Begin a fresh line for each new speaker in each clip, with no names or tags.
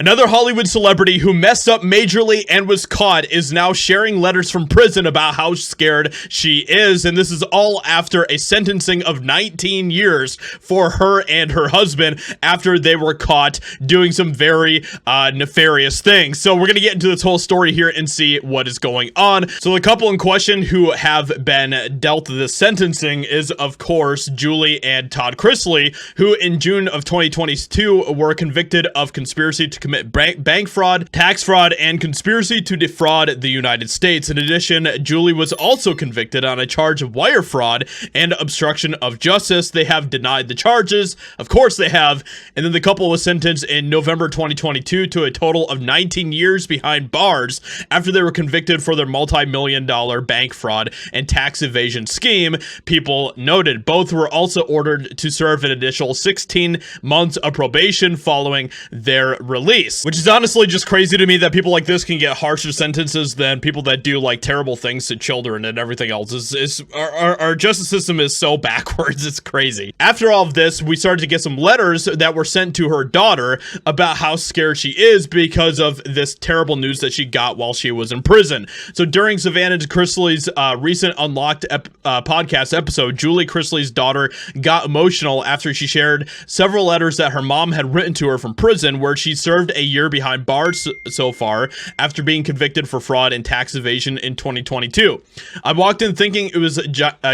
Another Hollywood celebrity who messed up majorly and was caught is now sharing letters from prison about how scared she is, and this is all after a sentencing of 19 years for her and her husband after they were caught doing some very nefarious things. So we're gonna get into this whole story here and see what is going on. So the couple in question who have been dealt this sentencing is, of course, Julie and Todd Chrisley, who in June of 2022 were convicted of conspiracy to commit bank fraud, tax fraud, and conspiracy to defraud the United States. In addition, Julie was also convicted on a charge of wire fraud and obstruction of justice. They have denied the charges. Of course they have. And then the couple was sentenced in November 2022 to a total of 19 years behind bars after they were convicted for their multi-million-dollar bank fraud and tax evasion scheme. People noted both were also ordered to serve an additional 16 months of probation following their release. Which is honestly just crazy to me that people like this can get harsher sentences than people that do like terrible things to children and everything else. Our justice system is so backwards, it's crazy. After all of this, we started to get some letters that were sent to her daughter about how scared she is because of this terrible news that she got while she was in prison. So during Savannah Chrisley's recent Unlocked podcast episode, Julie Chrisley's daughter got emotional after she shared several letters that her mom had written to her from prison, where she served a year behind bars so far after being convicted for fraud and tax evasion in 2022. I walked in thinking it was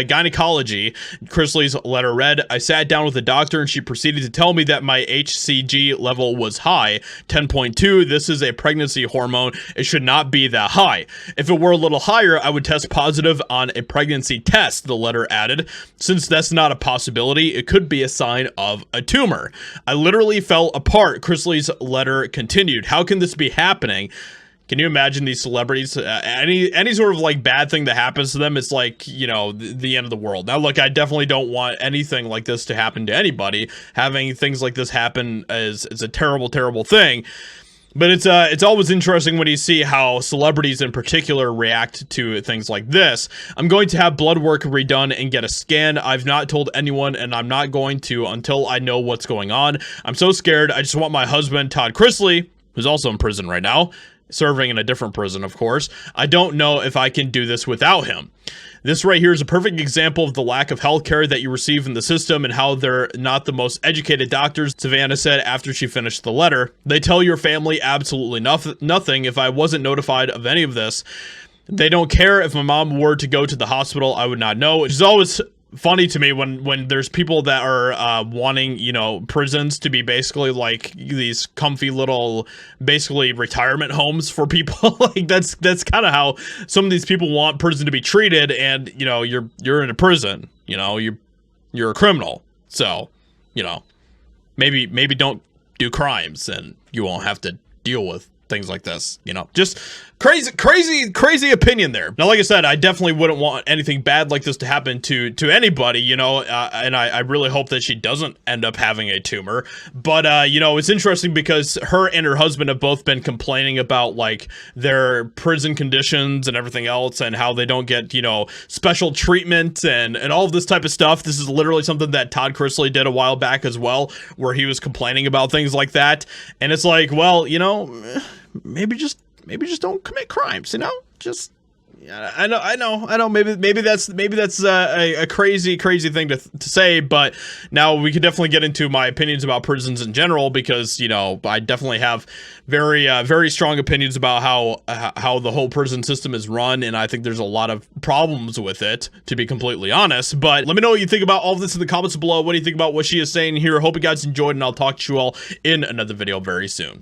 gynecology, Chrisley's letter read. I sat down with the doctor and she proceeded to tell me that my HCG level was high, 10.2. This is a pregnancy hormone. It should not be that high. If it were a little higher, I would test positive on a pregnancy test, the letter added. Since that's not a possibility, it could be a sign of a tumor. I literally fell apart, Chrisley's letter continued. How can this be happening? Can you imagine these celebrities, any sort of like bad thing that happens to them, it's like, you know, the end of the world. Now, look, I definitely don't want anything like this to happen to anybody. Having things like this happen is a terrible, terrible thing. But it's always interesting when you see how celebrities in particular react to things like this. I'm going to have blood work redone and get a scan. I've not told anyone, and I'm not going to until I know what's going on. I'm so scared. I just want my husband, Todd Chrisley, who's also in prison right now, serving in a different prison, of course. I don't know if I can do this without him. This right here is a perfect example of the lack of healthcare that you receive in the system and how they're not the most educated doctors, Savannah said after she finished the letter. They tell your family absolutely nothing. If I wasn't notified of any of this, they don't care. If my mom were to go to the hospital, I would not know. Which is always funny to me when there's people that are wanting, you know, prisons to be basically like these comfy little basically retirement homes for people. Like that's kind of how some of these people want prison to be treated. And you know, you're in a prison, you know, you're a criminal, so you know, maybe don't do crimes and you won't have to deal with things like this, you know. Just crazy opinion there. Now, like I said, I definitely wouldn't want anything bad like this to happen to anybody, you know, and I really hope that she doesn't end up having a tumor. But you know, it's interesting because her and her husband have both been complaining about like their prison conditions and everything else, and how they don't get, you know, special treatment and all of this type of stuff. This is literally something that Todd Chrisley did a while back as well, where he was complaining about things like that. And it's like, well, you know, maybe just don't commit crimes, you know? Just, yeah, I know. Maybe that's a crazy thing to say, but now we could definitely get into my opinions about prisons in general, because you know, I definitely have very strong opinions about how the whole prison system is run, and I think there's a lot of problems with it, to be completely honest. But let me know what you think about all of this in the comments below. What do you think about what she is saying here? Hope you guys enjoyed, and I'll talk to you all in another video very soon.